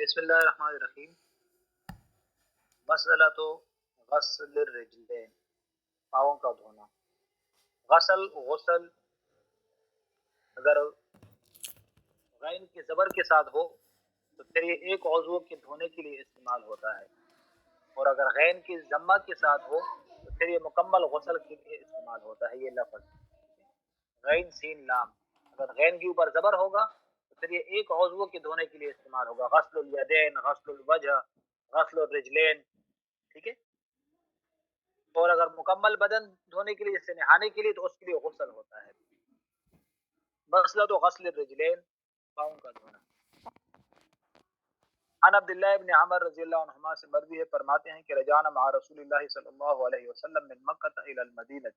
بسم اللہ الرحمن الرحیم۔ مسئلہ تو غسل الرجلین، پاؤں کا دھونا۔ غسل اگر غین کے زبر کے ساتھ ہو تو پھر یہ ایک عضو کے دھونے کے لیے استعمال ہوتا ہے، اور اگر غین کی ضمہ کے ساتھ ہو تو پھر یہ مکمل غسل کے لیے استعمال ہوتا ہے۔ یہ لفظ غین سین لام، اگر غین کے اوپر زبر ہوگا تو پھر یہ ایک عضو کے دھونے کے لیے استعمال ہوگا۔ غسل الیدین، غسل الوجہ، غسل الرجلین، ٹھیک ہے۔ اور اگر مکمل بدن دھونے کے لیے، جیسے نہانے کے لیے، تو اس کے لیے غسل ہوتا ہے۔ مسئلہ تو غسل الرجلین، پاؤں کا دھونا۔ عن عبداللہ ابن عمر رضی اللہ عنہما سے مروی ہے، فرماتے ہیں کہ رجعنا مع رسول اللہ صلی اللہ علیہ وسلم من مکہ الی المدینہ۔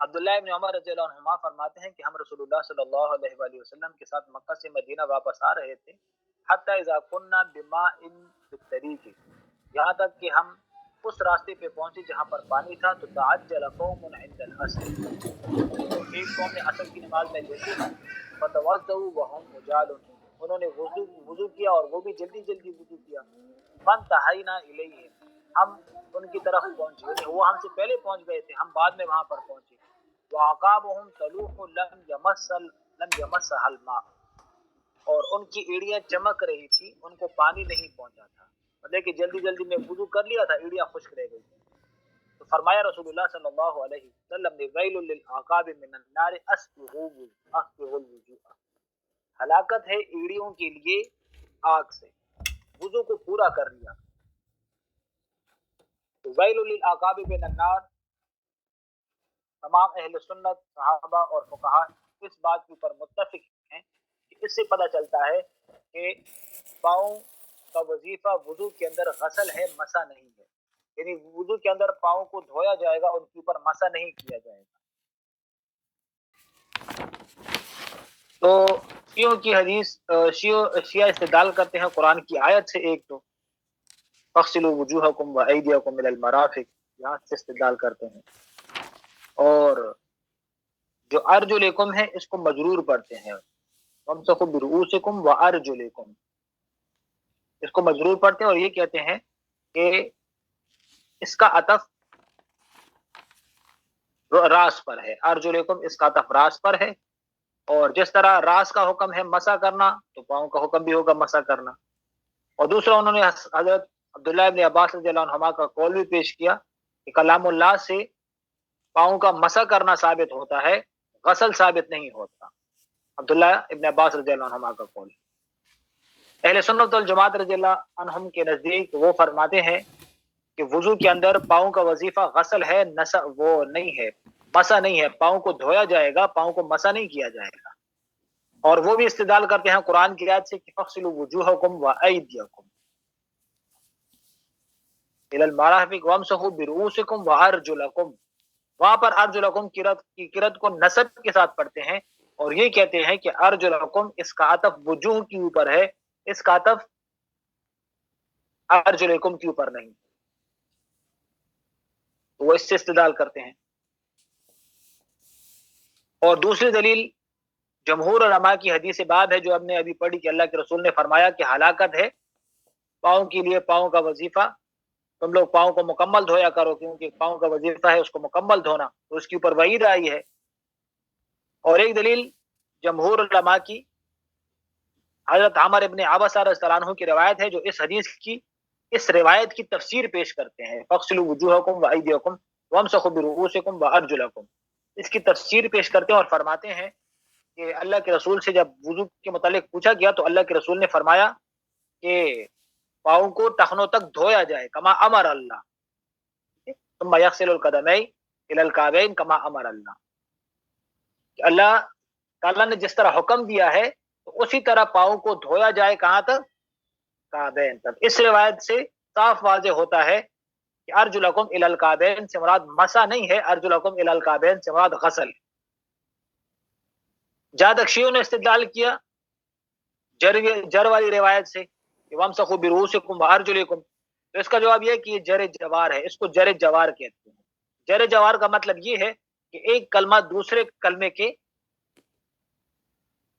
عبداللہ ابن عمر رضی اللہ عنہما فرماتے ہیں کہ ہم رسول اللہ صلی اللہ علیہ وآلہ وسلم کے ساتھ مکہ سے مدینہ واپس آ رہے تھے، حتی اذا کننا بماء فی الطریق، یہاں تک کہ ہم اس راستے پہ پہنچے جہاں پر پانی تھا، تو تعجل قوم عند العصر، تو ایک قوم نے عصر کی نماز میں جلدی کی، فتوضؤوا وهم رجال، انہوں نے وضو کیا اور وہ بھی جلدی جلدی وضو کیا۔ فانتہینا الیہم، ہم ان کی طرف پہنچے، یعنی وہ ہم سے پہلے پہنچ گئے تھے، ہم بعد میں وہاں پر پہنچے۔ وعقابهم تلوح لم یمسها الماء، اور ان کی ایڑیاں چمک رہی تھی، ان کو پانی نہیں پہنچا تھا، مطلب کہ جلدی جلدی میں وضو کر لیا تھا، ایڑیاں خشک رہ گئی تھی۔ تو فرمایا رسول اللہ صلی اللہ علیہ وسلم نے ویل للعقاب من النار اسبغوا الوضوء، ہلاکت ہے ایڑیوں کے لیے آگ سے، وضو کو پورا کر لیا۔ تو ویل للعقاب من النار، تمام اہل سنت، صحابہ اور فقہا اس بات کے اوپر متفق ہیں کہ اس سے پتہ چلتا ہے کہ پاؤں کا وظیفہ وضو کے اندر غسل ہے، مسح نہیں ہے، یعنی وضو کے اندر پاؤں کو دھویا جائے گا، ان کے اوپر مسح نہیں کیا جائے گا۔ تو شیعوں کی حدیث، شیعہ استدلال کرتے ہیں قرآن کی آیت سے، ایک تو فاغسلوا وجوہکم وایدیکم الی المرافق، یہاں سے استدلال کرتے ہیں، اور جو ارجلکم ہے اس کو مجرور پڑھتے ہیں، وامسحوا برؤوسکم وارجلکم، اس کو مجرور پڑھتے ہیں، اور یہ کہتے ہیں کہ اس کا عطف راس پر ہے، ارجلکم اس کا عطف راس پر ہے، اور جس طرح راس کا حکم ہے مسح کرنا، تو پاؤں کا حکم بھی ہوگا مسح کرنا۔ اور دوسرا انہوں نے حضرت عبداللہ ابن عباس رضی اللہ عنہما کا قول بھی پیش کیا کہ کلام اللہ سے پاؤں کا مسح کرنا ثابت ہوتا ہے، غسل ثابت نہیں ہوتا، عبداللہ ابن عباس رضی اللہ عنہما کا قول۔ اہل سنت والجماعت رضی اللہ عنہم کے نزدیک وہ فرماتے ہیں کہ وضو کے اندر پاؤں کا وظیفہ غسل ہے، وہ نہیں ہے، مسح نہیں ہے، پاؤں کو دھویا جائے گا، پاؤں کو مسح نہیں کیا جائے گا۔ اور وہ بھی استدلال کرتے ہیں قرآن کی آیت سے کہ فاغسلوا وجوہکم وایدیکم الی المرافق وامسحوا برؤوسکم وارجلکم، وہاں پر ارجلکم کی قرأت کو نصب کے ساتھ پڑھتے ہیں، اور یہ کہتے ہیں کہ ارجلکم اس کا عطف وجوہ کے اوپر ہے، اس کا عطف ارجلکم کے اوپر نہیں، وہ اس سے استدلال کرتے ہیں۔ اور دوسری دلیل جمہور علماء کی حدیث باب ہے جو ہم نے ابھی پڑھی کہ اللہ کے رسول نے فرمایا کہ ہلاکت ہے پاؤں کے لیے، پاؤں کا وظیفہ، تم لوگ پاؤں کو مکمل دھویا کرو، کیونکہ پاؤں کا وظیفہ ہے اس کو مکمل دھونا، تو اس کے اوپر وعید آئی ہے۔ اور ایک دلیل جمہور علماء کی حضرت عمر ابن عبسہ رضی اللہ عنہ کی روایت ہے، جو اس حدیث کی اس روایت کی تفسیر پیش کرتے ہیں، فاغسلوا وجوہکم وایدیکم وامسحوا برؤوسکم وارجلکم، اس کی تفسیر پیش کرتے ہیں اور فرماتے ہیں کہ اللہ کے رسول سے جب وضو کے متعلق پوچھا گیا تو اللہ کے رسول نے فرمایا کہ پاؤں کو ٹخنوں تک دھویا جائے، کما امر اللہ، ثم یغسل القدمین الی الکعبین کما امر اللہ، کہ اللہ تعالیٰ نے جس طرح حکم دیا ہے تو اسی طرح پاؤں کو دھویا جائے، کہاں تک؟ کعبین تک۔ اس روایت سے صاف واضح ہوتا ہے کہ ارجلکم الی الکعبین سے مراد مسح نہیں ہے، ارجلکم الی الکعبین سے مراد غسل۔ جہاں تک شیعوں نے استدلال کیا جر والی روایت سے کہ وامسحوا برؤوسکم وارجلکم، تو اس کا جواب یہ ہے کہ یہ جر جوار ہے، اس کو جر جوار کہتے ہیں۔ جر جوار کا مطلب یہ ہے کہ ایک کلمہ دوسرے کلمے کے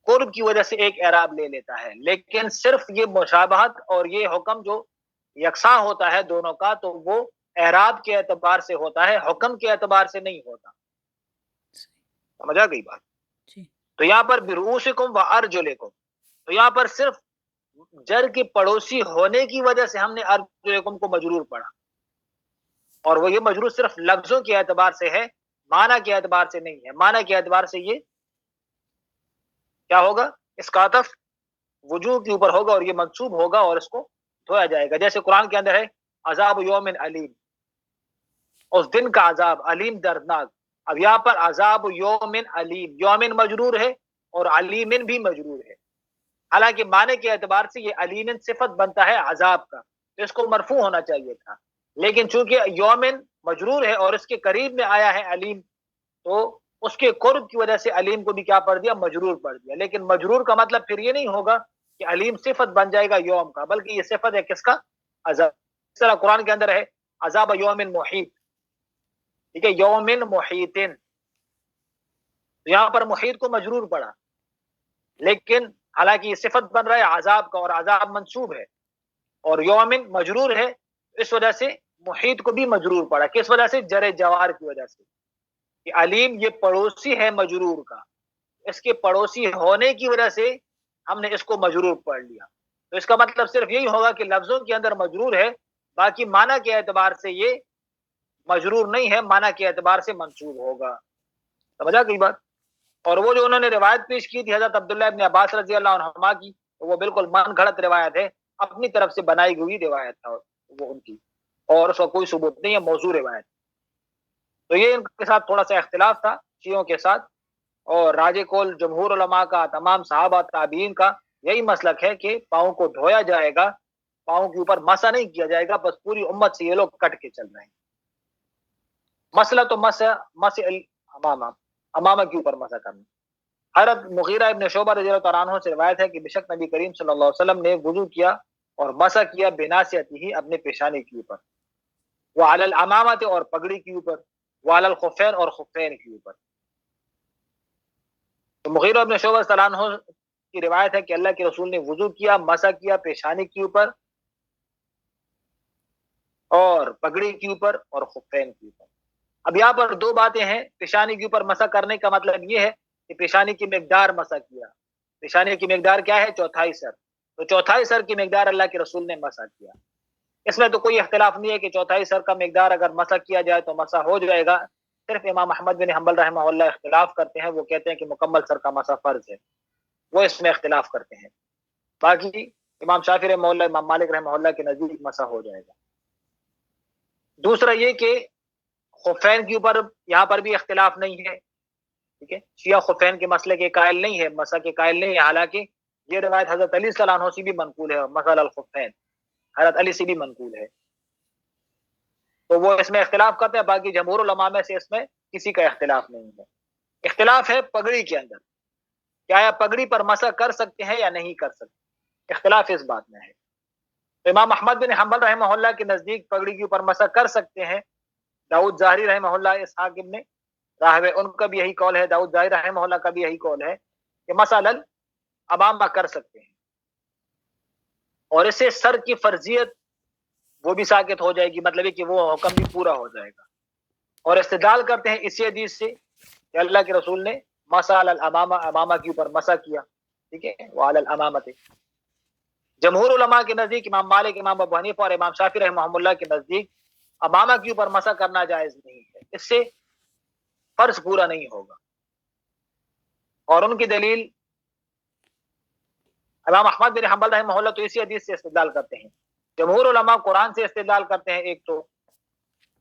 قرب کی وجہ سے ایک اعراب لے لیتا ہے، لیکن صرف یہ مشابہت اور یہ حکم جو یکساں ہوتا ہے دونوں کا، تو وہ اعراب کے اعتبار سے ہوتا ہے، حکم کے اعتبار سے نہیں ہوتا۔ سمجھ آ گئی بات؟ جی تو یہاں پر برؤسکم و ارجلکم، تو یہاں پر صرف جر کے پڑوسی ہونے کی وجہ سے ہم نے ارجلکم کو مجرور پڑھا، اور وہ یہ مجرور صرف لفظوں کے اعتبار سے ہے، معنی کے اعتبار سے نہیں ہے۔ معنی کے اعتبار سے یہ کیا ہوگا؟ اس کا عطف وجوہ کے اوپر ہوگا اور یہ منصوب ہوگا اور اس کو دھویا جائے گا، جیسے قرآن کے اندر ہے عذاب یوم علیم، اس دن کا عذاب، علیم دردناک۔ اب یہاں پر عذاب یوم علیم، یومن مجرور ہے اور علیمن بھی مجرور ہے، حالانکہ معنی کے اعتبار سے یہ علیمن صفت بنتا ہے عذاب کا، تو اس کو مرفوع ہونا چاہیے تھا، لیکن چونکہ یومن مجرور ہے اور اس کے قریب میں آیا ہے علیم، تو اس کے قرب کی وجہ سے علیم کو بھی کیا پڑھ دیا؟ مجرور پڑھ دیا۔ لیکن مجرور کا مطلب پھر یہ نہیں ہوگا کہ علیم صفت بن جائے گا یوم کا، بلکہ یہ صفت ہے کس کا؟ عذاب۔ اس طرح قرآن کے اندر ہے عذاب یوم محیط، ٹھیک ہے، یومن محیطن، یہاں پر محیط کو مجرور پڑا، لیکن حالانکہ یہ صفت بن رہا ہے عذاب کا اور عذاب منصوب ہے، اور یومن مجرور ہے، اس وجہ سے محیط کو بھی مجرور پڑا۔ کس وجہ سے؟ جر جوار کی وجہ سے، کہ علیم یہ پڑوسی ہے مجرور کا، اس کے پڑوسی ہونے کی وجہ سے ہم نے اس کو مجرور پڑھ لیا۔ تو اس کا مطلب صرف یہی ہوگا کہ لفظوں کے اندر مجرور ہے، باقی معنی کے اعتبار سے یہ مجرور نہیں ہے، معنی کے اعتبار سے منصوب ہوگا۔ سمجھا گئی بات؟ اور وہ جو انہوں نے روایت پیش کی تھی حضرت عبداللہ ابن عباس رضی اللہ عنہما کی، وہ بالکل من گھڑت روایت ہے، اپنی طرف سے بنائی ہوئی روایت تھا وہ ان کی، اور اس کا کوئی ثبوت نہیں ہے، موضوع روایت۔ تو یہ ان کے ساتھ تھوڑا سا اختلاف تھا شیعوں کے ساتھ، اور راج کول جمہور علماء کا، تمام صحابہ تابعین کا یہی مسلک ہے کہ پاؤں کو دھویا جائے گا، پاؤں کے اوپر مسح نہیں کیا جائے گا، بس پوری امت سے یہ لوگ کٹ کے چل رہے ہیں۔ مسئلہ تو مسح امامہ کے اوپر مسح کرنا۔ حضرت مغیرہ ابن شعبہ رضی اللہ تعالیٰ عنہ سے روایت ہے کہ بے شک نبی کریم صلی اللہ علیہ وسلم نے وضو کیا اور مسح کیا بناصیتہ، اپنے پیشانی کے اوپر، وعلی الامامۃ، اور پگڑی کے اوپر، وعلی الخفین، اور خفین کے اوپر۔ تو مغیرہ ابن شعبہ رضی اللہ عنہ کی روایت ہے کہ اللہ کے رسول نے وضو کیا، مسح کیا پیشانی کے اوپر اور پگڑی کے اوپر اور خفین کے اوپر۔ اب یہاں پر دو باتیں ہیں۔ پیشانی کے اوپر مسح کرنے کا مطلب یہ ہے کہ پیشانی کی مقدار مسح کیا۔ پیشانی کی مقدار کیا ہے؟ چوتھائی سر، تو چوتھائی سر کی مقدار اللہ کے رسول نے مسح کیا۔ اس میں تو کوئی اختلاف نہیں ہے کہ چوتھائی سر کا مقدار اگر مسح کیا جائے تو مسح ہو جائے گا، صرف امام احمد بن حنبل رحمہ اللہ اختلاف کرتے ہیں، وہ کہتے ہیں کہ مکمل سر کا مسح فرض ہے، وہ اس میں اختلاف کرتے ہیں۔ باقی امام شافعی رحمہ اللہ، امام مالک رحمہ اللہ کے نزدیک مسح ہو جائے گا۔ دوسرا یہ کہ خفین کے اوپر یہاں پر بھی اختلاف نہیں ہے، ٹھیک ہے، شیعہ خفین کے مسئلے کے قائل نہیں ہے، مسح کے قائل نہیں ہے، حالانکہ یہ روایت حضرت علی صلی اللہ عنہ سے بھی منقول ہے، مسح الخفین حضرت علی سے بھی منقول ہے، تو وہ اس میں اختلاف کرتے ہیں۔ باقی جمہور علماء میں سے اس میں کسی کا اختلاف نہیں ہے۔ اختلاف ہے پگڑی کے اندر، کیا یا پگڑی پر مسح کر سکتے ہیں یا نہیں کر سکتے، اختلاف اس بات میں ہے۔ امام احمد بن حنبل رحمہ اللہ کے نزدیک پگڑی کے اوپر مسح کر سکتے ہیں، داؤد ظاہری رحمہ اللہ، اسحاق ابن راہوے ان کا بھی یہی قول ہے، داؤد ظاہری رحمہ اللہ کا بھی یہی قول ہے کہ مسح الامامہ کر سکتے ہیں، اور اسے سر کی فرضیت وہ بھی ساقط ہو جائے گی، مطلب ہے کہ وہ حکم بھی پورا ہو جائے گا۔ اور استدلال کرتے ہیں اسی حدیث سے کہ اللہ کے رسول نے مسح الامامہ، امامہ کے اوپر مسح کیا، ٹھیک ہے، وعلی الامامۃ۔ جمہور علماء کے نزدیک، امام مالک، امام ابو حنیفہ اور امام شافعی رحمہ اللہ کے نزدیک امامہ کے اوپر مسح کرنا جائز نہیں ہے، اس سے فرض پورا نہیں ہوگا، اور ان کی دلیل امام احمد بن حنبل رحمہ اللہ تو اسی حدیث سے استدلال کرتے ہیں۔ جمہور علماء قرآن سے استدلال کرتے ہیں، ایک تو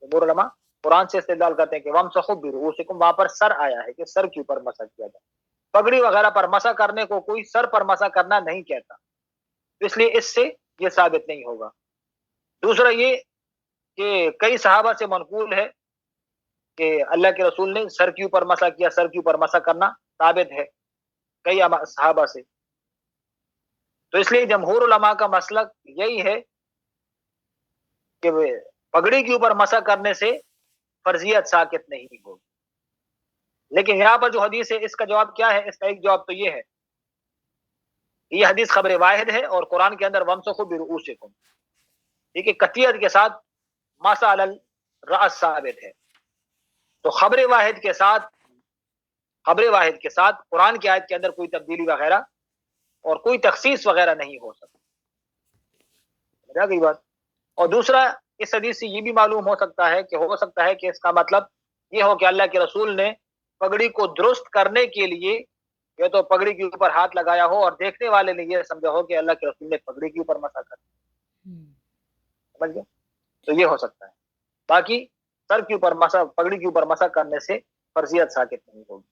جمہور علماء قرآن سے استدلال کرتے ہیں کہ وَامْسَحُوا بِرُؤُوسِكُمْ، وہاں پر سر آیا ہے کہ سر کے اوپر مسح کیا جائے، پگڑی وغیرہ پر مسح کرنے کو کوئی سر پر مسح کرنا نہیں کہتا، اس لیے اس سے یہ ثابت نہیں ہوگا۔ دوسرا یہ کہ کئی صحابہ سے منقول ہے کہ اللہ کے رسول نے سر کے اوپر مسح کیا، سر کے اوپر مسح کرنا ثابت ہے کئی صحابہ سے، تو اس لیے جمہور علماء کا مسلک یہی ہے کہ پگڑی کے اوپر مسح کرنے سے فرضیت ساقط نہیں ہوگی۔ لیکن یہاں پر جو حدیث ہے اس کا جواب کیا ہے؟ اس کا ایک جواب تو یہ ہے یہ حدیث خبر واحد ہے، اور قرآن کے اندر وامسحوا برؤوسکم، ٹھیک ہے، قطعیت کے ساتھ مسح علی الرأس ثابت ہے. تو خبر واحد کے ساتھ قرآن کی آیت کے اندر کوئی تبدیلی وغیرہ اور کوئی تخصیص وغیرہ نہیں ہو سکتی. سمجھا گئی بات؟ اور دوسرا، اس حدیث سے یہ بھی معلوم ہو سکتا ہے کہ اس کا مطلب یہ ہو کہ اللہ کے رسول نے پگڑی کو درست کرنے کے لیے یا تو پگڑی کے اوپر ہاتھ لگایا ہو اور دیکھنے والے نے یہ سمجھا ہو کہ اللہ کے رسول نے پگڑی کے اوپر مسح کر، سمجھ گئے؟ تو یہ ہو سکتا ہے. باقی سر کے اوپر مسح، پگڑی کے اوپر مسح کرنے سے فرضیت ثابت نہیں ہوگی.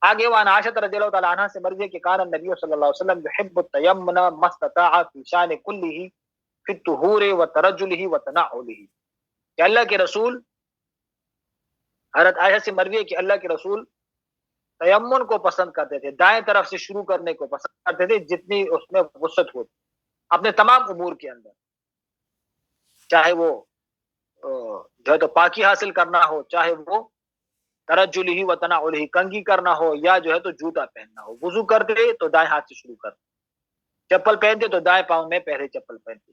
آگے وعن عائشہ رضی اللہ تعالی عنہ سے مروی ہے کہ کان النبی صلی اللہ علیہ وسلم يحب التيمم ما استطاع في شان كله في الطهور وترجله وتنعله، کہ اللہ کے رسول، حضرت عائشہ سے مروی ہے کہ اللہ کے رسول تیمم کو پسند کرتے تھے، دائیں طرف سے شروع کرنے کو پسند کرتے تھے جتنی اس میں وسعت ہوتی اپنے تمام امور کے اندر، چاہے وہ جو ہے تو پاکی حاصل کرنا ہو، چاہے وہ ترجلہ و تنعلہ کنگھی کرنا ہو، یا جو ہے تو جوتا پہننا ہو. وضو کرتے تو دائیں ہاتھ سے شروع کرتے، چپل پہنتے تو دائیں پاؤں میں پہلے چپل پہنتے،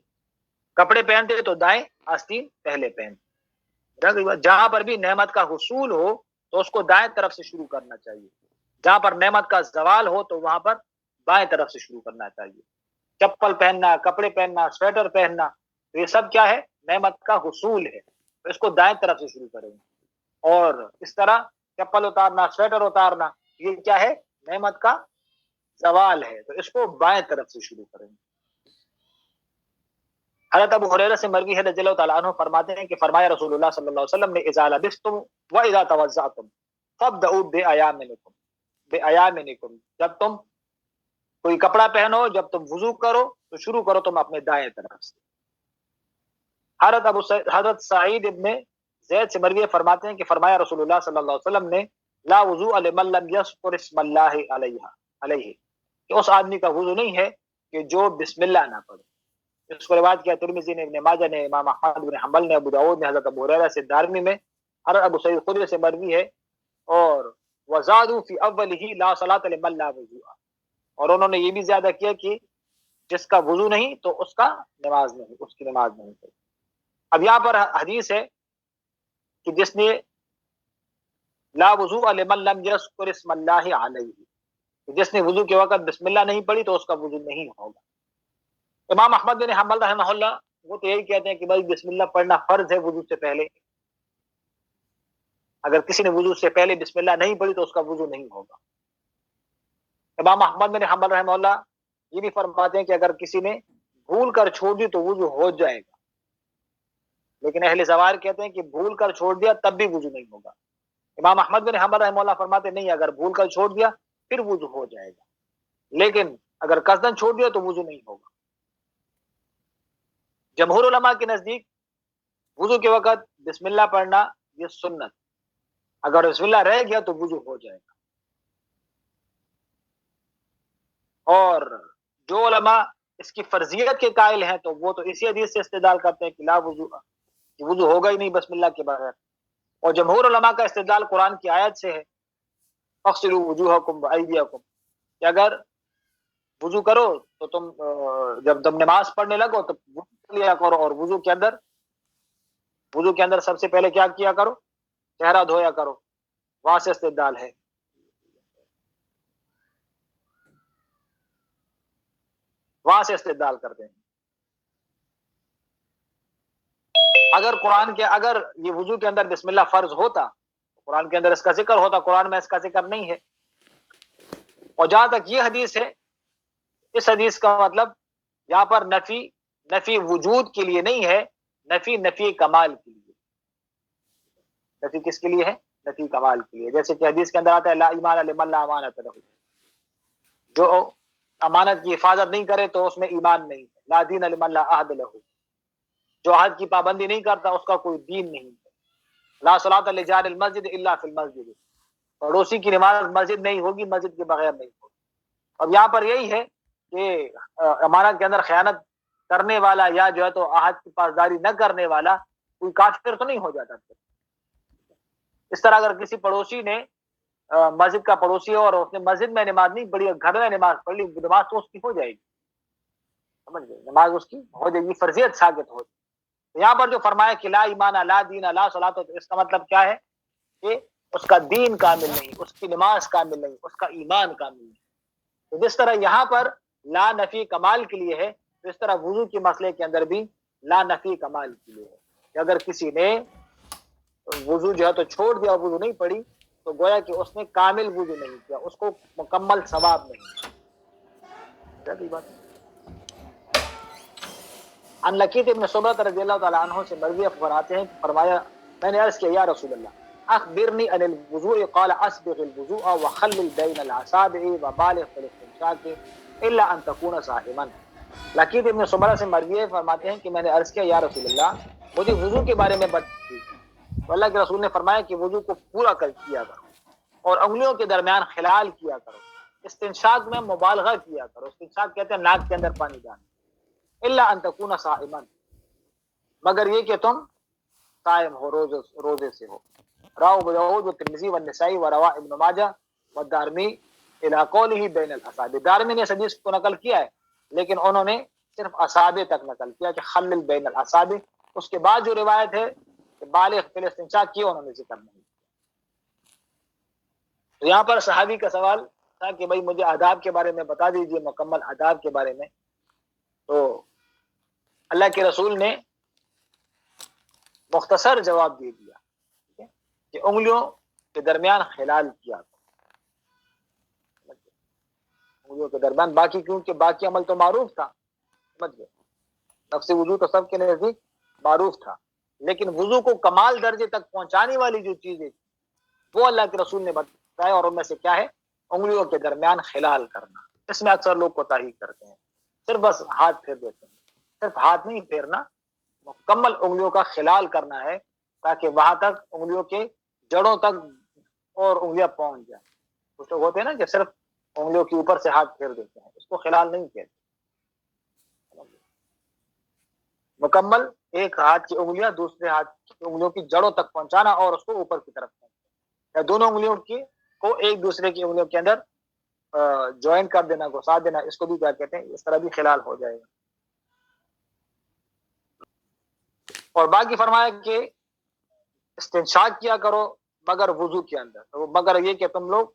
کپڑے پہنتے تو دائیں آستین پہلے پہنتے. جہاں پر بھی نعمت کا حصول ہو تو اس کو دائیں طرف سے شروع کرنا چاہیے، جہاں پر نعمت کا زوال ہو تو وہاں پر بائیں طرف سے شروع کرنا چاہیے. چپل پہننا، کپڑے پہننا، سویٹر پہننا، تو یہ سب کیا ہے؟ نعمت کا حصول ہے، تو اس کو دائیں طرف سے شروع کریں گے. اور اس طرح چپل اتارنا، سویٹر اتارنا، یہ کیا ہے؟ نعمت کا زوال ہے، تو اس کو بائیں طرف سے شروع کریں گے. حضرت ابو ہریرہ سے مروی ہے رضی اللہ تعالیٰ عنہ فرماتے ہیں کہ فرمایا رسول اللہ صلی اللہ علیہ وسلم نے اذا لبستم واذا توضأتم فابدؤوا بأیامنکم، جب تم کوئی کپڑا پہنو، جب تم وضو کرو تو شروع کرو تم اپنے دائیں طرف سے. حضرت سعید ابن زید سے مروی فرماتے ہیں کہ فرمایا رسول اللہ صلی اللہ علیہ وسلم نے لا وضوء لمن لم یذکر اسم اللہ علیہ، کہ اس آدمی کا وضو نہیں ہے کہ جو بسم اللہ نہ پڑھے. اس کو روایت کیا ترمذی نے، ابن ماجہ نے، امام احمد بن حنبل نے، ابو داؤد نے، حضرت ابو ہریرہ سے دارمی میں، حضرت ابو سعید خدری سے مروی ہے. اور وزادوا فی اولہ لا صلاۃ لمن لا وضوء، اور انہوں نے یہ بھی زیادہ کیا کہ جس کا وضو نہیں تو اس کی نماز نہیں. اب یہاں پر حدیث ہے کہ جس نے لا وضوء لمن لم یذکر اسم اللہ علیہ، جس نے وضو کے وقت بسم اللہ نہیں پڑھی تو اس کا وضو نہیں ہوگا. امام احمد بن حنبل رحمہ اللہ وہ تو یہی کہتے ہیں کہ بھائی بسم اللہ پڑھنا فرض ہے وضو سے پہلے، اگر کسی نے وضو سے پہلے بسم اللہ نہیں پڑھی تو اس کا وضو نہیں ہوگا. امام احمد بن حنبل رحمہ اللہ یہ بھی فرماتے ہیں کہ اگر کسی نے بھول کر چھوڑ دی تو وضو ہو جائے گا، لیکن اہل زوائر کہتے ہیں کہ بھول کر چھوڑ دیا تب بھی وضو نہیں ہوگا. امام احمد بن حنبل رحمہ اللہ فرماتے نہیں، اگر بھول کر چھوڑ دیا پھر وضو ہو جائے گا، لیکن اگر قصدن چھوڑ دیا تو وضو نہیں ہوگا. جمہور علماء کے نزدیک وضو کے وقت بسم اللہ پڑھنا یہ سنت، اگر بسم اللہ رہ گیا تو وضو ہو جائے گا. اور جو علماء اس کی فرضیت کے قائل ہیں تو وہ تو اسی حدیث سے استدلال کرتے ہیں کہ لا وضو، کہ وضو ہوگا ہی نہیں بسم اللہ کے بغیر. اور جمہور علماء کا استدلال قرآن کی آیت سے ہے فاغسلوا وجوہکم وایدیکم، کہ اگر وضو کرو تو تم جب تم نماز پڑھنے لگو تو وضو لیا کرو، اور وضو کے اندر سب سے پہلے کیا کیا کرو؟ چہرہ دھویا کرو. وہاں سے استدلال ہے. وہاں سے استدلال کرتے ہیں. اگر یہ وضو کے اندر بسم اللہ فرض ہوتا تو قرآن کے اندر اس کا ذکر ہوتا، قرآن میں اس کا ذکر نہیں ہے. اور جہاں تک یہ حدیث ہے، اس حدیث کا مطلب یہاں پر نفی وجود کے لیے نہیں ہے، نفی کمال کے لیے. نفی کس کے لیے ہے؟ نفی کمال کے لیے. جیسے کہ حدیث کے اندر آتا ہے لا ایمان لمن لا امانۃ لہ، جو امانت کی حفاظت نہیں کرے تو اس میں ایمان نہیں ہے. لا دین لمن لا عہد لہ، جو عہد کی پابندی نہیں کرتا اس کا کوئی دین نہیں ہے. لا صلاۃ لجار المسجد الا فی المسجد، پڑوسی کی نماز مسجد نہیں ہوگی، مسجد کے بغیر نہیں ہوگی. اب یہاں پر یہی ہے کہ امانت کے اندر خیانت کرنے والا یا جو ہے تو عہد کی پاسداری نہ کرنے والا کوئی کافر تو نہیں ہو جاتا. اس طرح اگر کسی پڑوسی نے مسجد کا پڑوسی ہو اور اس نے مسجد میں نماز نہیں پڑھی، گھر میں نماز پڑھ لی، نماز تو اس کی ہو جائے گی، سمجھ گئے، نماز اس کی ہو جائے گی، فرضیت ثابت ہو جائے گی۔ یہاں پر جو فرمایا کہ لا ایمان لا دین لا صلاۃ، تو اس کا مطلب کیا ہے کہ اس کا دین کامل نہیں، اس کی نماز کامل نہیں، اس کا ایمان کامل نہیں۔ تو جس طرح یہاں پر لا نفی کمال کے لیے ہے، تو اس طرح وضو کے مسئلے کے اندر بھی لا نفی کمال کے لیے ہے کہ اگر کسی نے وضو جو ہے تو چھوڑ دیا، وضو نہیں پڑی، تو گویا کہ اس نے کامل وضو نہیں کیا، اس کو مکمل ثواب نہیں ملا۔ عن لقیط ابن صبرۃ رضی اللہ تعالیٰ عنہ سے مروی فرماتے ہیں کہ فرمایا میں نے عرض کیا یا رسول اللہ اخبرنی عن الوضوء قال اسبغ الوضوء وخلل بین الاصابع وبالغ في الاستنشاق الا ان تكون صائما۔ لقیط ابن صبرہ سے مروی فرماتے ہیں کہ میں نے عرض کیا یا رسول اللہ مجھے وضو کے بارے میں بتائیے، تو اللہ کے رسول نے فرمایا کہ وضو کو پورا کر کیا کرو اور انگلیوں کے درمیان خلال کیا کرو، استنشاق میں مبالغہ کیا کرو، استنشاق کہتے ہیں ناک کے اندر پانی ڈالنا، الا ان تكون صائما، مگر یہ کہ تم صائم ہو، روزے سے ہو۔ راہ ابو داؤد والترمذی والنسائی وروا ابن ماجہ والدارمی الى قوله بین الاصابع، دارمی نے اس حدیث کو نقل کیا ہے لیکن انہوں نے صرف اصابع تک نقل کیا کہ خلل بین الاصابع، اس کے بعد جو روایت ہے کہ بالغ فی الاستنشاق کی انہوں نے ذکر نہیں کیا۔ تو یہاں پر صحابی کا سوال تھا کہ بھائی مجھے آداب کے بارے میں بتا دیجئے، مکمل آداب کے بارے میں، تو اللہ کے رسول نے مختصر جواب دے دیا کہ انگلیوں کے درمیان خلال کیا، انگلیوں کے درمیان، باقی کیونکہ باقی عمل تو معروف تھا، سمجھ گئے، نفس وضو تو سب کے نزدیک معروف تھا، لیکن وضو کو کمال درجے تک پہنچانے والی جو چیزیں وہ اللہ کے رسول نے بتایا، اور ان میں سے کیا ہے انگلیوں کے درمیان خلال کرنا۔ اس میں اکثر لوگ کوتاہی کرتے ہیں، صرف بس ہاتھ پھیر دیتے ہیں، صرف ہاتھ نہیں پھیرنا، مکمل انگلیوں کا خلال کرنا ہے تاکہ وہاں تک انگلیوں کے جڑوں تک اور انگلیاں پہنچ جائیں۔ کچھ لوگ ہوتے ہیں نا کہ صرف انگلیوں کے اوپر سے ہاتھ پھیر دیتے ہیں، اس کو خلال نہیں کہتے، مکمل ایک ہاتھ کی انگلیاں دوسرے ہاتھ کی انگلیوں کی جڑوں تک پہنچانا اور اس کو اوپر کی طرف پہنچانا، یا دونوں انگلیوں کی کو ایک دوسرے کی انگلیوں کے اندر جوائن کر دینا، گھسا دینا، اس کو بھی کیا کہتے ہیں، اس طرح بھی خلال ہو جائے گا۔ اور باقی فرمایا کہ استنشاق کیا کرو مگر وضو کے اندر، تو مگر یہ کہ تم لوگ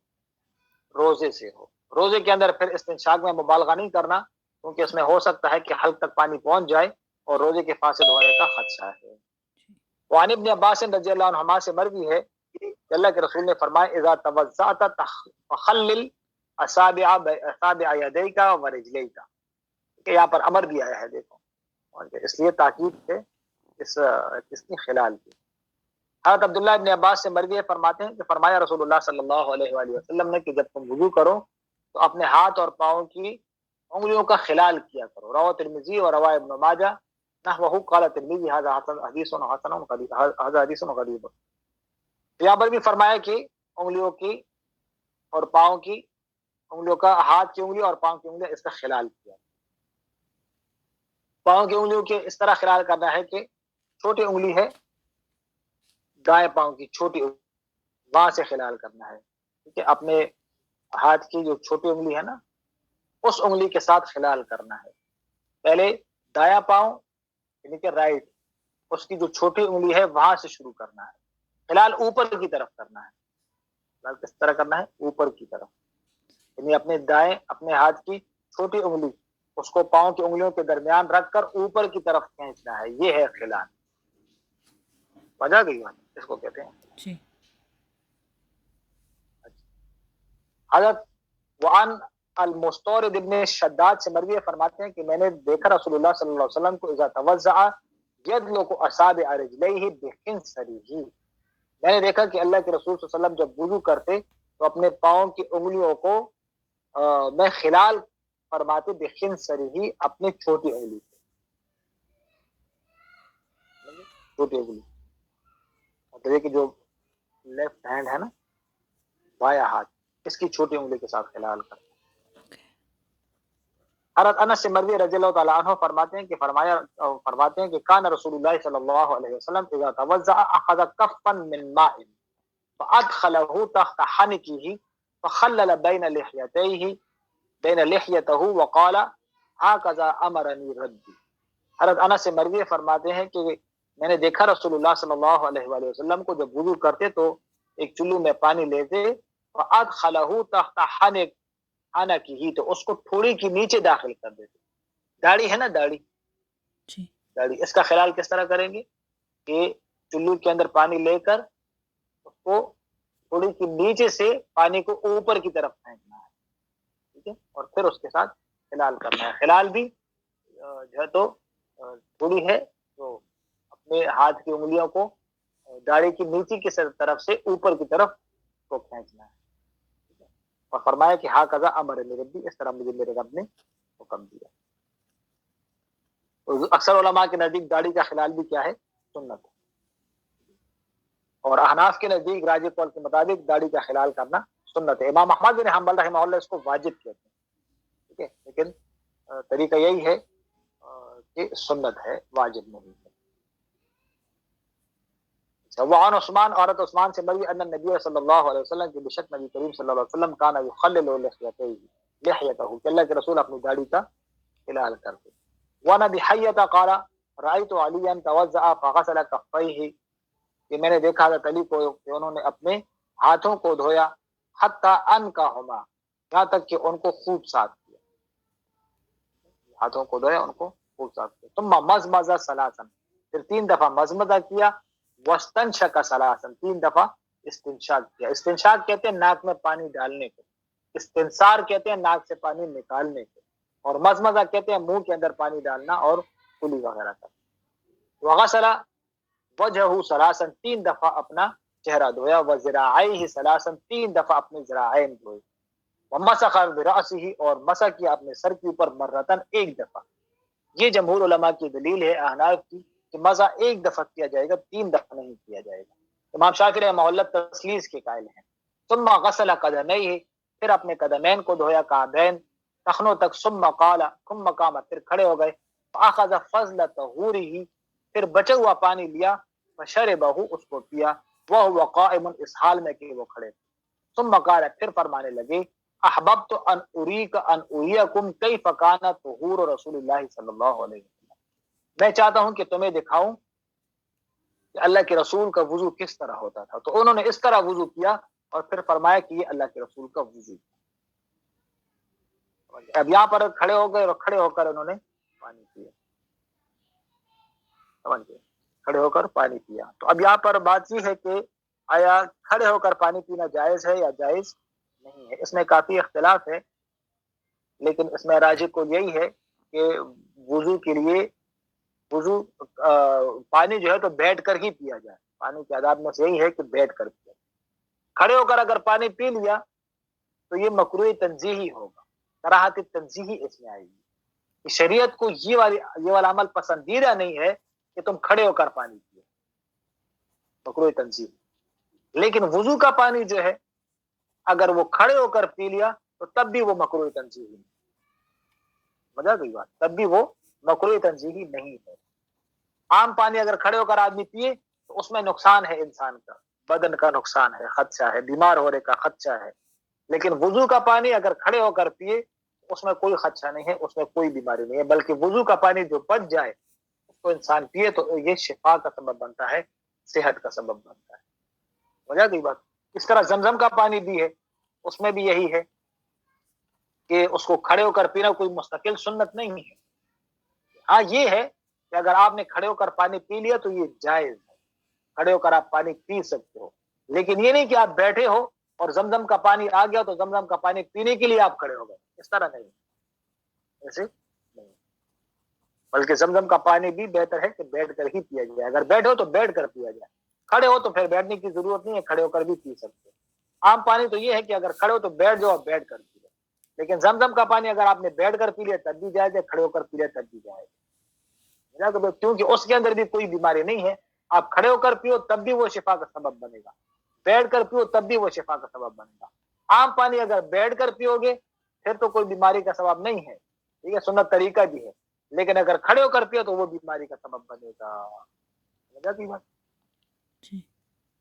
روزے سے ہو، روزے کے اندر پھر استنشاق میں مبالغہ نہیں کرنا کیونکہ اس میں ہو سکتا ہے کہ حلق تک پانی پہنچ جائے اور روزے کے فاسد ہونے کا خدشہ ہے۔ وعن ابن عباس رضی اللہ عنہما سے مروی ہے کہ اللہ کے رسول نے فرمایا اذا توضأت فخلل اصابع یدیک ورجلیک، کہ یہاں پر امر بھی آیا ہے، دیکھو اس لیے تاکید ہے اس کی خلال کی۔ حضرت عبداللہ ابن عباس سے مروی فرماتے ہیں کہ فرمایا رسول اللہ صلی اللہ علیہ وآلہ وسلم نے کہ جب تم وضو کرو تو اپنے ہاتھ اور پاؤں کی انگلیوں کا خلال کیا کرو۔ رواہ ترمذی اور رواہ ابن ماجہ نحوہ قال ترمذی ھذا حدیث حسن غریب۔ یہاں پر بھی فرمایا کہ انگلیوں کی اور پاؤں کی انگلیوں کا، ہاتھ کی انگلی اور پاؤں کی انگلی، اس کا خلال کیا۔ پاؤں کی انگلیوں کے اس طرح خلال کرنا ہے کہ چھوٹی انگلی ہے دائیں پاؤں کی چھوٹی وہاں سے خلال کرنا ہے، ٹھیک ہے، اپنے ہاتھ کی جو چھوٹی انگلی ہے نا اس انگلی کے ساتھ خلال کرنا ہے، پہلے دایاں پاؤں یعنی کہ رائٹ، اس کی جو چھوٹی انگلی ہے وہاں سے شروع کرنا ہے، خلال اوپر کی طرف کرنا ہے، خلال کس طرح کرنا ہے، اوپر کی طرف، یعنی اپنے دائیں اپنے ہاتھ کی چھوٹی انگلی اس کو پاؤں کی انگلیوں کے درمیان رکھ کر اوپر کی طرف کھینچنا ہے، یہ ہے خلال۔ وجہ گئی بات، اس کو کہتے ہیں جی۔ حضرت وعن المستورد ابن شداد سے مروی فرماتے ہیں کہ میں نے دیکھا رسول اللہ صلی اللہ علیہ وسلم کو اذا توضع یدلق اصابع رجلیہ بخنصرہ، میں نے دیکھا کہ اللہ کے رسول صلی اللہ علیہ وسلم جب وضو کرتے تو اپنے پاؤں کی انگلیوں کو میں خلال فرماتے بخنصرہ، اپنے چھوٹی انگلی سے، چھوٹی انگلی مطلب کہ جو لیفٹ ہینڈ ہے نا، بایاں ہاتھ، اس کی چھوٹی انگلی کے ساتھ خلال کرتے۔ حضرت انس سے مروی رضی اللہ تعالیٰ عنہ فرماتے ہیں کہ کان رسول اللہ صلی اللہ علیہ وسلم اذا توضع اخذ کفا من ماء فأدخله تحت حنكه فخلل بين لحيته وقال هكذا امرني ربي. حضرت انس سے مروی فرماتے ہیں کہ میں نے دیکھا رسول اللہ صلی اللہ علیہ وآلہ وسلم کو جب وضو کرتے تو ایک چلو میں پانی لیتے فأدخله تحت حنكه تو اس کو ٹھوڑی کے نیچے داخل کر دیتے. داڑھی ہے نا داڑھی، داڑھی اس کا خلال کس طرح کریں گے کہ چلو کے اندر پانی لے کر اس کو تھوڑی کی نیچے سے پانی کو اوپر کی طرف پھینکنا ہے، ٹھیک ہے، اور پھر اس کے ساتھ خلال کرنا ہے. خلال بھی جو ہے تو تھوڑی ہے تو اپنے ہاتھ کی انگلیوں کو داڑھی کی نیچے کی طرف سے اوپر کی طرف کو کھینچنا ہے، اور فرمایا کہ ہاں قضا امر ربی، اس طرح مجھے میرے رب نے حکم دیا. اکثر علماء کے نزدیک داڑھی کا خلال بھی کیا ہے؟ سنت ہے، اور احناف کے نزدیک راجح قول کے مطابق داڑھی کا خلال کرنا سنت ہے. امام احمد بن حنبل رحمہ اللہ اس کو واجب کہتے ہیں، ٹھیک ہے، لیکن طریقہ یہی ہے کہ سنت ہے، واجب نہیں ہے. وعن عثمان، عورت عثمان سے مروی ان النبی صلی اللہ علیہ وسلم کہ بے شک نبی کریم صلی اللہ علیہ وسلم کانا یخلل لحیتہ کہ اللہ کے رسول اپنی داڑھی کا خلال کرتے. وانا بحیۃ قال رأیت علیا توضأ فغسل کفیہ کہ میں نے دیکھا حضرت علی کو کہ انہوں نے اپنے ہاتھوں کو دھویا حتی انکہما یہاں تک کہ ان کو خوب صاف کیا، ہاتھوں کو دھویا ان کو خوب صاف کیا. ثم مضمض ثلاثا پھر 3 دفعہ مضمضہ کیا، واستنشق ثلاثا 3 دفعہ استنشاق کیا. استنشاق کہتے ہیں ناک میں پانی ڈالنے کو، استنثار کہتے ہیں ناک سے پانی نکالنے کو، اور مضمضہ کہتے ہیں منہ کے اندر پانی ڈالنا اور کلی وغیرہ کا. وغسل وجہہ ثلاثا 3 دفعہ اپنا چہرہ دھویا، وذراعیہ ثلاثا 3 دفعہ اپنے ذراعین دھوئے، ومسح برأسہ اور مسح کیا اپنے سر کے اوپر مرتن 1 دفعہ. یہ جمہور علماء کی دلیل ہے احناف کی کہ مسح 1 دفعہ کیا جائے گا، 3 دفعہ نہیں کیا جائے گا. امام شافعی رحمہ اللہ تسلیس کے قائل ہیں. ثم غسل قدمیہ پھر اپنے قدمین کو دھویا، کعبین ٹخنوں تک. ثم قال ثم قام پھر کھڑے ہو گئے. فاخذ فضل طہورہ پھر بچا ہوا پانی لیا، فشربہ اس کو پیا، وہو قائم اس حال میں کہ وہ کھڑے. ثم قال پھر فرمانے لگے احببت ان اریک ان اریکم کیف کان طہور رسول اللہ صلی اللہ علیہ وسلم، میں چاہتا ہوں کہ تمہیں دکھاؤں کہ اللہ کے رسول کا وضو کس طرح ہوتا تھا. تو انہوں نے اس طرح وضو کیا اور پھر فرمایا کہ یہ اللہ کے رسول کا وضو. اب یہاں پر کھڑے ہو گئے اور کھڑے ہو کر انہوں نے پانی پیا، سمجھ گئے، کھڑے ہو کر پانی پیا. تو اب یہاں پر بات یہ ہے کہ آیا کھڑے ہو کر پانی پینا جائز ہے یا جائز نہیں ہے. اس میں کافی اختلاف ہے، لیکن اس میں راجح کو یہی ہے کہ وضو کے لیے وضو پانی جو ہے تو بیٹھ کر ہی پیا جائے. پانی کے آداب میں سے یہی ہے کہ بیٹھ کر پیا. کھڑے ہو کر اگر پانی پی لیا تو یہ مکروہ تنزیہی ہوگا، کراہت تنزیہی اس میں آئے گی. شریعت کو یہ والا عمل پسندیدہ نہیں ہے کہ تم کھڑے ہو کر پانی پیو، مکروہ تنزیہی. لیکن وضو کا پانی جو ہے اگر وہ کھڑے ہو کر پی لیا تو تب بھی وہ مکروہ تنزیہی نہیں. مزہ گئی بات، تب بھی وہ مکروہ تنزیہی نہیں ہے. عام پانی اگر کھڑے ہو کر آدمی پیے تو اس میں نقصان ہے، انسان کا بدن کا نقصان ہے، خدشہ ہے، بیمار ہونے کا خدشہ ہے. لیکن وضو کا پانی اگر کھڑے ہو کر پیے اس میں کوئی خدشہ نہیں ہے، اس میں کوئی بیماری نہیں ہے، بلکہ وضو کا پانی جو بچ جائے اس کو انسان پیے تو یہ شفا کا سبب بنتا ہے، صحت کا سبب بنتا ہے. وجہ گئی بات. اس طرح زمزم کا پانی بھی ہے، اس میں بھی یہی ہے کہ اس کو کھڑے ہو کر پینا کوئی مستقل سنت نہیں ہے. ہاں یہ ہے کہ اگر آپ نے کھڑے ہو کر پانی پی لیا تو یہ جائز ہے، کھڑے ہو کر آپ پانی پی سکتے ہو. لیکن یہ نہیں کہ آپ بیٹھے ہو اور زمزم کا پانی آ گیا تو زمزم کا پانی پینے کے لیے آپ کھڑے ہو گئے، اس طرح نہیں، ایسے نہیں. بلکہ زمزم کا پانی بھی بہتر ہے کہ بیٹھ کر ہی پیا جائے. اگر بیٹھو تو بیٹھ کر پیا جائے، کھڑے ہو تو پھر بیٹھنے کی ضرورت نہیں ہے، کھڑے ہو کر بھی پی سکتے. عام پانی تو یہ ہے کہ اگر کھڑے ہو تو بیٹھ جاؤ، بیٹھ کر پی جاؤ. لیکن زمزم کا پانی اگر آپ نے بیٹھ کر پی لیا تب بھی جائز ہے، کھڑے ہو کر پی لیا تب بھی جائز ہے، کیونکہ اس کے اندر بھی کوئی بیماری نہیں ہے. آپ کھڑے ہو کر پیو تب بھی وہ شفا کا سبب بنے گا، بیٹھ کر پیو تب بھی وہ شفا کا سبب بنے گا. عام پانی اگر بیٹھ کر پیو گے پھر تو کوئی بیماری کا سبب نہیں ہے، ٹھیک ہے، سنت طریقہ بھی ہے. لیکن اگر کھڑے ہو کر پیو تو وہ بیماری کا سبب بنے گا.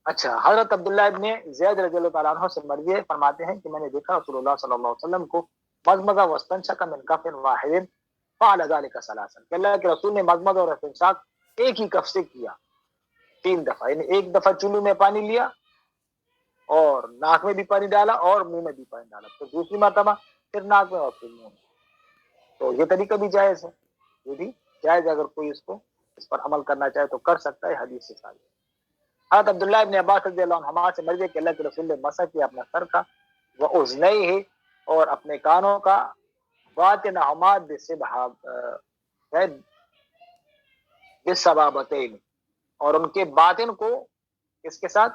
اچھا، حضرت عبداللہ ابن زید رضی اللہ تعالیٰ عنہ سے مروی ہے، فرماتے ہیں کہ میں نے دیکھا رسول اللہ صلی اللہ علیہ وسلم کو مضمضہ واستنشق من کف واحد فعل ذلك ثلاثا، کہ اللہ کے رسول نے مضمضہ اور استنشاق ایک ہی کف سے کیا 3 دفعہ، یعنی ایک دفعہ چلو میں پانی لیا اور ناک میں بھی پانی ڈالا اور منہ میں بھی پانی ڈالا، تو دوسری مرتبہ پھر ناک میں اور پھر منہ میں۔ تو یہ طریقہ بھی جائز ہے، یہ بھی جائز، اگر کوئی اس پر عمل کرنا چاہے تو کر سکتا ہے، حدیث سے ثابت۔ حضرت عبداللہ ابن عباس رضی اللہ عنہما سے مروی ہے کہ اللہ کے رسول نے مسح کیا اپنا سر کا وہ اذنیہ اور اپنے کانوں کا باطنہما بالسبابتین، اور ان کے باطن کو کس کے ساتھ؟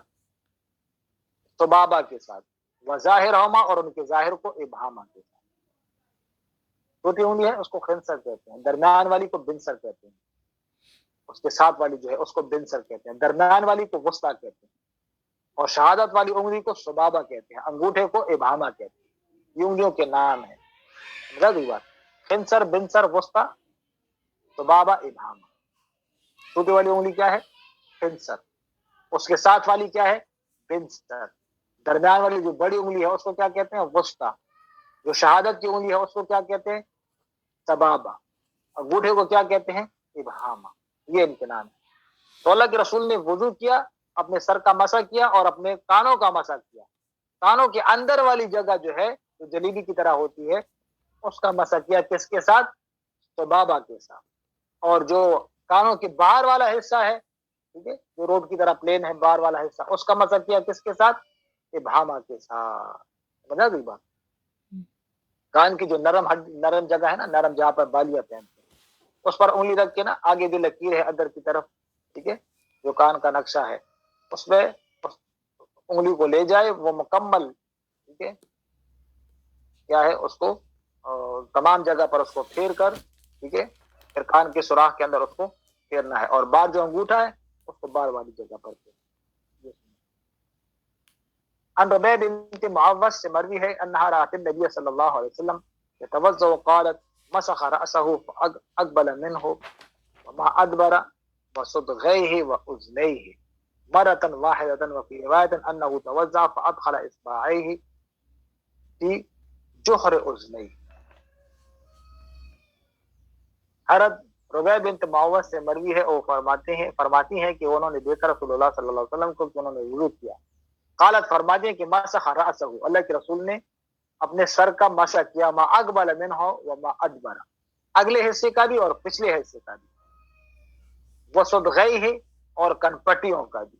سبابہ کے ساتھ، وظاہرہما، اور ان کے ظاہر کو ابہامہ کے ساتھ۔ چھوٹی انگلی ہے اس کو خنصر کہتے ہیں، درمیان والی کو بنصر کہتے ہیں، اس کے ساتھ والی جو ہے اس کو بنصر کہتے ہیں، درمیان والی کو وسطیٰ کہتے ہیں، اور شہادت والی انگلی کو سبابہ کہتے ہیں، انگوٹھے کو ابہامہ کہتے ہیں۔ یہ انگلیوں کے نام ہیں، سمجھا گئی بات؟ خنصر، بنصر، وسطیٰ، سبابہ، ابہامہ۔ چھوٹی والی انگلی کیا ہے؟ خنصر، اس کے ساتھ والی کیا ہے؟ بنصر، درمیان والی جو بڑی انگلی ہے اس کو کیا کہتے ہیں؟ وسطیٰ، جو شہادت کی انگلی ہے اس کو کیا کہتے ہیں؟ سبابہ، انگوٹھے کو کیا کہتے ہیں؟ ابہامہ۔ یہ ان کے نام ہے۔ تو اللہ کے رسول نے وضو کیا، اپنے سر کا مسح کیا اور اپنے کانوں کا مسح کیا۔ کانوں کے اندر والی جگہ جو ہے جو جلیبی کی طرح ہوتی ہے اس کا مسح کیا، کس کے ساتھ؟ سبابہ کے ساتھ۔ اور جو کانوں کے باہر والا حصہ ہے، ٹھیک ہے، جو روڈ کی طرح پلین ہے، باہر والا حصہ، اس کا مسح کیا کس کے ساتھ؟ ابہامہ کے ساتھ۔ سمجھا گئی بات؟ کان کی جو نرم جگہ ہے نا، نرم جہاں پر بالیاں پہنتے ہیں، اس پر انگلی رکھ کے نا، آگے جو لکیر ہے ادھر کی طرف، ٹھیک ہے، جو کان کا نقشہ ہے اس میں انگلی کو لے جائے، وہ مکمل، ٹھیک ہے، کیا ہے، اس کو تمام جگہ پر اس کو پھیر کر، ٹھیک ہے، پھر کان کے سوراخ کے اندر اس کو پھیرنا ہے، اور بار جو انگوٹھا ہے اس کو بار والی جگہ پر پھیرنا۔ عن ربيع بنت معوذ سے مروی ہے انها رأت النبي صلی اللہ علیہ وسلم يتوضأ وقالت مسح رأسه فأقبل منه وما أدبر وصدغيه وأذنيه مرة واحدة، وفي رواية أنه توضأ فأدخل إصبعيه في جحر أذنيه۔ حضرت ربیع بنت معوذ سے مروی ہے اور فرماتی ہیں کہ انہوں نے دیکھا رسول اللہ صلی اللہ علیہ وسلم کو کہ انہوں نے وضو کیا۔ قالت، فرماتی ہیں کہ مسح رأسہ، اللہ کے رسول نے اپنے سر کا مسح کیا، ما اقبل منہ وما ادبر، اگلے حصے کا بھی اور پچھلے حصے کا بھی، وصدغیہ، اور کنپٹیوں کا بھی۔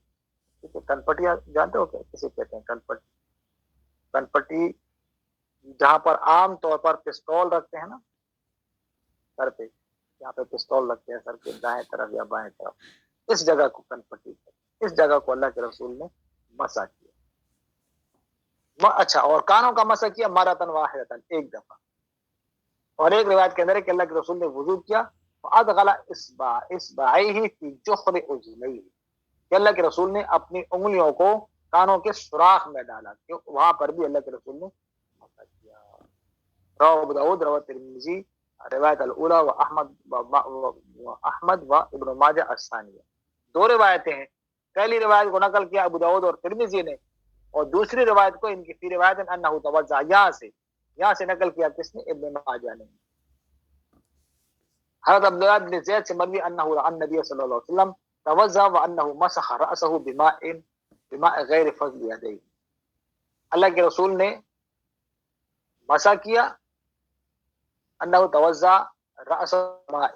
ٹھیک ہے، کنپٹیاں جانتے ہو کیا کسی کہتے ہیں؟ کنپٹی، کنپٹی جہاں پر عام طور پر پستول رکھتے ہیں نا سر پہ، یہاں پہ پستول رکھتے ہیں سر کے دائیں طرف یا بائیں طرف، اس جگہ کو کنپٹی کہتے ہیں۔ اس جگہ کو اللہ کے رسول نے مسح کیا۔ اچھا، اور کانوں کا مسح کیا مرتن واحدتن، ایک دفعہ۔ اور ایک روایت کے اندر ہے کہ اللہ کے رسول نے وضو کیا، فادخل اصبعیہ فی جحر اذنیہ، کہ اللہ کے رسول نے اپنی انگلیوں کو کانوں کے سوراخ میں ڈالا، کہ وہاں پر بھی اللہ کے رسول نے مسح کیا۔ رواه ابو داؤد، رواه ترمذی، روایت الاولی و احمد و ابن ماجہ الثانیہ۔ دو روایتیں ہیں، پہلی روایت کو نقل کیا ابو داؤد اور ترمذی نے، اور دوسری روایت کو ان کی فی روایت انہ توضأ، یہاں سے نقل کیا کس نے؟ ابن ماجہ نے۔ حضرت عبداللہ بن زید سے مروی انہ رأى النبی صلی اللہ علیہ وسلم توضأ وانہ مسح رأسہ بماء غیر فضل یدیہ، اللہ کے رسول نے مسح کیا، انہ توضأ رأسہ بماء،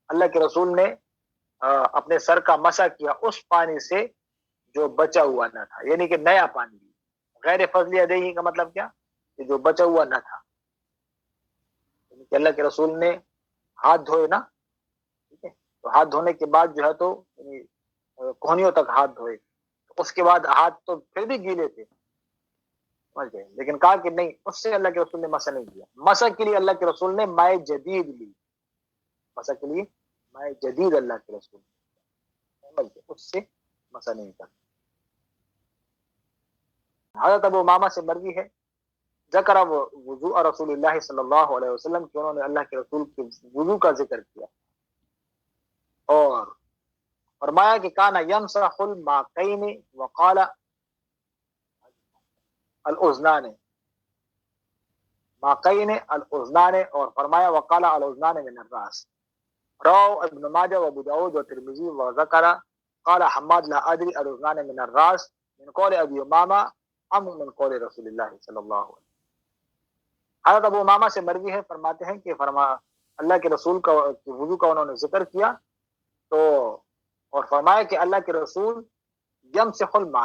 اللہ کے رسول نے اپنے سر کا مسح کیا اس پانی سے جو بچا ہوا نہ تھا، یعنی کہ نیا پانی۔ غیر فضل یدیہ کا مطلب کیا؟ کہ جو بچا ہوا نہ تھا، یعنی کہ اللہ کے رسول نے ہاتھ دھوئے نا، ٹھیک ہے، تو ہاتھ دھونے کے بعد جو ہے تو یعنی کوہنیوں تک ہاتھ دھوئے، اس کے بعد ہاتھ تو پھر بھی گیلے تھے، سمجھ گئے، لیکن کہا کہ نہیں، اس سے اللہ کے رسول نے مسح نہیں کیا۔ مسح کے لیے اللہ کے رسول نے مائع جدید لی، مسح کے لیے مائع جدید اللہ کے رسول نے، سمجھ گئے، اس سے مسح نہیں کرتا۔ حضرت ابو امامہ سے مروی ہے ذکر وضوء رسول اللہ صلی اللہ علیہ وسلم، کہ انہوں نے اللہ کے رسول کے وضو کا ذکر کیا، اور فرمایا کہ کانا یمسح الماقین وقال الاذنان، ماقین الاذنان، اور فرمایا وقال الاذنان من الراس. رواه ابن ماجه وابو داود والترمذي وذكر قال حماد لا ادري الاذنان من الراس من قول ابي امامه ام من قول رسول اللہ صلی اللہ علیہ وسلم. حضرت ابو امامہ سے مروی ہے، فرماتے ہیں کہ اللہ کے رسول کا وضو کا انہوں نے ذکر کیا تو اور فرمایا کہ اللہ کے رسول یمسح الماء